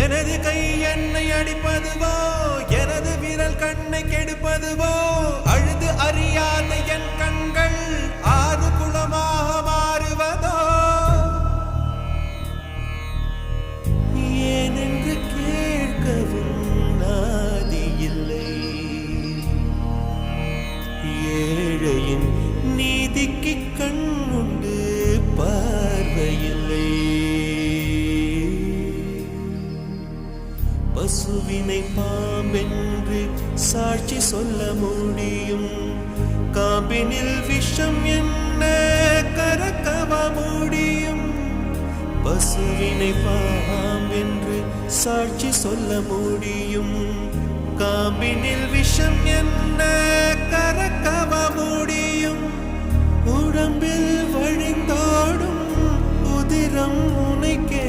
எனது கை என்னை அடிப்பதுவோ எனது விரல் கண்ணை கெடுப்பதுவோ அழுது அறியாத என் கண்கள் ஆறு குளமாக மாறுவதோ ஏனென்று கேட்கவும் நாதி இல்லை ஏழையின் நீதிக்கு கண்ணுண்டு பார்வையில்லை பசுவினை பாம்பென்று சாட்சி சொல்ல முடியும் காம்பினில் விஷம் என்ன கறக்கவ முடியும் பசுவினை பாம்பென்று சாட்சி சொல்ல முடியும் காம்பினில் விஷம் என்ன கறக்கவ முடியும் உடம்பில் வழிந்தோடும் உதிரம் உனக்கே